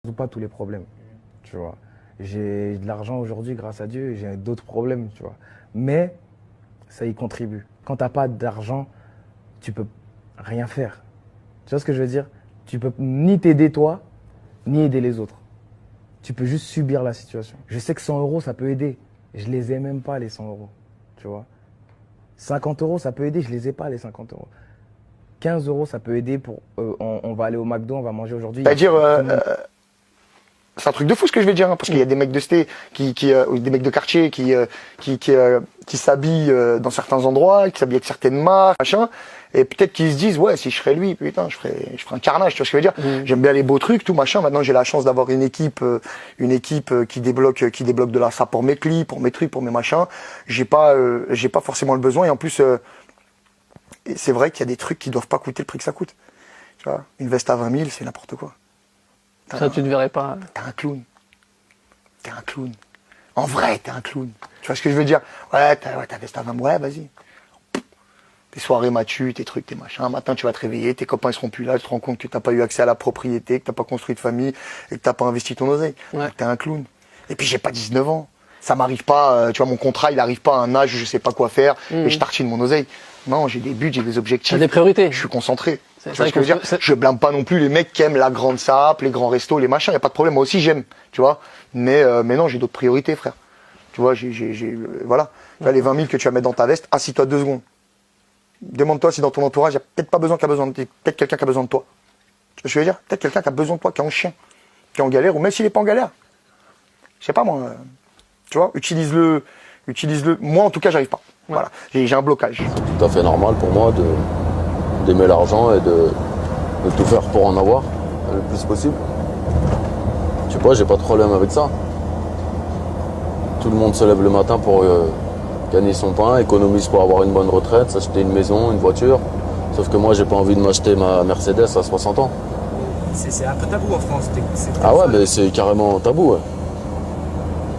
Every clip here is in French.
résout pas tous les problèmes, tu vois. J'ai de l'argent aujourd'hui grâce à Dieu et j'ai d'autres problèmes, tu vois. Mais ça y contribue. Quand t'as pas d'argent, tu peux rien faire. Tu vois ce que je veux dire? Tu peux ni t'aider toi, ni aider les autres. Tu peux juste subir la situation. Je sais que 100 euros, ça peut aider. Je les ai même pas, les 100 euros, tu vois. 50 euros, ça peut aider, je les ai pas, les 50 euros. 15 euros, ça peut aider pour. On va aller au McDo, on va manger aujourd'hui. C'est-à-dire, c'est un truc de fou ce que je vais dire, hein, parce qu'il y a des mecs de cité, ou des mecs de quartier qui s'habillent dans certains endroits, qui s'habillent avec certaines marques, machin, et peut-être qu'ils se disent, ouais, si je serais lui, putain, je ferais un carnage, tu vois ce que je veux dire. J'aime bien les beaux trucs, tout machin. Maintenant, j'ai la chance d'avoir une équipe qui débloque de ça pour mes clips, pour mes trucs, pour mes machins. J'ai pas forcément le besoin, et en plus, c'est vrai qu'il y a des trucs qui doivent pas coûter le prix que ça coûte. Tu vois, une veste à 20 000, c'est n'importe quoi. Ça, tu te verrais pas. T'es un clown. T'es un clown. En vrai, t'es un clown. Tu vois ce que je veux dire? Ouais, ta veste à 20 000, ouais, vas-y. Tes soirées m'as-tu, tes trucs, tes machins. Un matin, tu vas te réveiller, tes copains ils seront plus là, tu te rends compte que t'as pas eu accès à la propriété, que t'as pas construit de famille et que t'as pas investi ton oseille. Ouais. T'es un clown. Et puis j'ai pas 19 ans. Ça m'arrive pas, tu vois, mon contrat, il arrive pas à un âge où je sais pas quoi faire et je tartine mon oseille. Non, j'ai des buts, j'ai des objectifs. T'as des priorités. Je suis concentré. Tu vois vrai ce que je veux dire? c'est- Je blâme pas non plus les mecs qui aiment la grande sape, les grands restos, les machins, y a pas de problème. Moi aussi, j'aime, tu vois. Mais non, j'ai d'autres priorités, frère. Tu vois, voilà. Là, les 20 000 que tu vas mettre dans ta veste, assis-toi 2 secondes. Demande-toi si dans ton entourage, il y a peut-être pas besoin, peut-être quelqu'un qui a besoin de toi. Tu vois ce que je veux dire? Peut-être quelqu'un qui a besoin de toi, qui est en chien, qui est en galère, ou même s'il est pas en galère. Je sais pas, moi. Tu vois, utilise-le. Moi, en tout cas, j'arrive pas. Ouais. Voilà. J'ai un blocage. C'est tout à fait normal pour moi d'aimer l'argent et de tout faire pour en avoir le plus possible. Tu vois, j'ai pas de problème avec ça. Tout le monde se lève le matin pour gagner son pain, économise pour avoir une bonne retraite, s'acheter une maison, une voiture. Sauf que moi, j'ai pas envie de m'acheter ma Mercedes à 60 ans. C'est un peu tabou en France. Ah ouais, mais c'est carrément tabou. Ouais.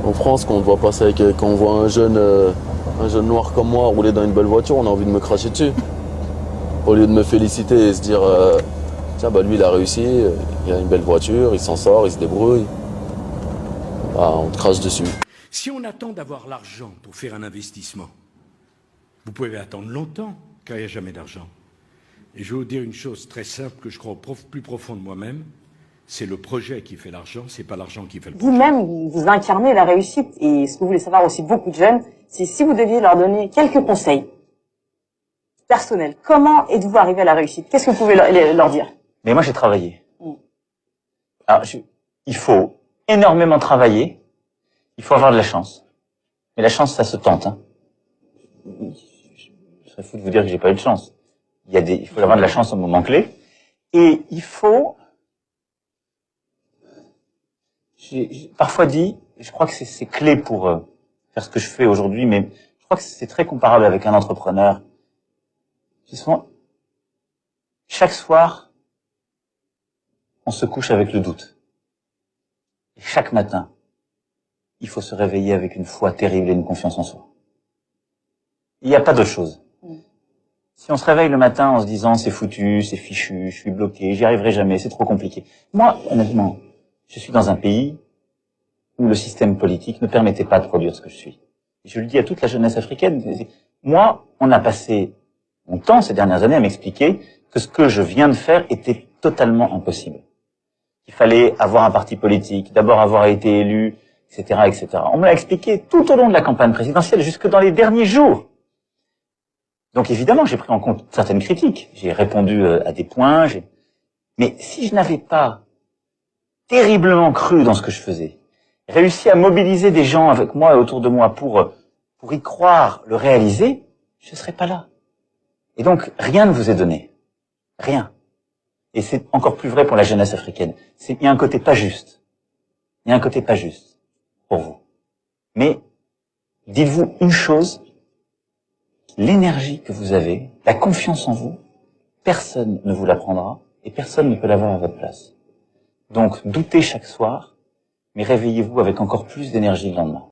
En France, quand on voit passer quand on voit un jeune noir comme moi rouler dans une belle voiture, on a envie de me cracher dessus. Au lieu de me féliciter et se dire tiens, bah lui il a réussi, il a une belle voiture, il s'en sort, il se débrouille. Bah, on te crache dessus. Si on attend d'avoir l'argent pour faire un investissement, vous pouvez attendre longtemps car il n'y a jamais d'argent. Et je vais vous dire une chose très simple que je crois au plus profond de moi-même, c'est le projet qui fait l'argent, c'est pas l'argent qui fait le projet. Vous-même, vous incarnez la réussite. Et ce que vous voulez savoir aussi beaucoup de jeunes, c'est si vous deviez leur donner quelques conseils personnels. Comment êtes-vous arrivé à la réussite? Qu'est-ce que vous pouvez leur dire? Mais moi, j'ai travaillé. Alors, il faut énormément travailler. Il faut avoir de la chance. Mais la chance, ça se tente. Hein. Je serais fou de vous dire que j'ai pas eu de chance. Il faut avoir de la chance au moment clé. Et il faut... J'ai parfois dit, je crois que c'est clé pour faire ce que je fais aujourd'hui, mais je crois que c'est très comparable avec un entrepreneur. Chaque soir, on se couche avec le doute. Et chaque matin, il faut se réveiller avec une foi terrible et une confiance en soi. Il n'y a pas d'autre chose. Si on se réveille le matin en se disant c'est foutu, c'est fichu, je suis bloqué, j'y arriverai jamais, c'est trop compliqué. Moi, honnêtement, je suis dans un pays où le système politique ne permettait pas de produire ce que je suis. Et je le dis à toute la jeunesse africaine. Moi, on a passé mon temps ces dernières années à m'expliquer que ce que je viens de faire était totalement impossible. Il fallait avoir un parti politique, d'abord avoir été élu, etc., etc. On me l'a expliqué tout au long de la campagne présidentielle, jusque dans les derniers jours. Donc évidemment, j'ai pris en compte certaines critiques. J'ai répondu à des points. Mais si je n'avais pas terriblement cru dans ce que je faisais, réussi à mobiliser des gens avec moi et autour de moi pour y croire, le réaliser, je ne serais pas là. Et donc, rien ne vous est donné. Rien. Et c'est encore plus vrai pour la jeunesse africaine. Il y a un côté pas juste. Il y a un côté pas juste pour vous. Mais dites-vous une chose, l'énergie que vous avez, la confiance en vous, personne ne vous la prendra et personne ne peut l'avoir à votre place. Donc, doutez chaque soir, mais réveillez-vous avec encore plus d'énergie le lendemain.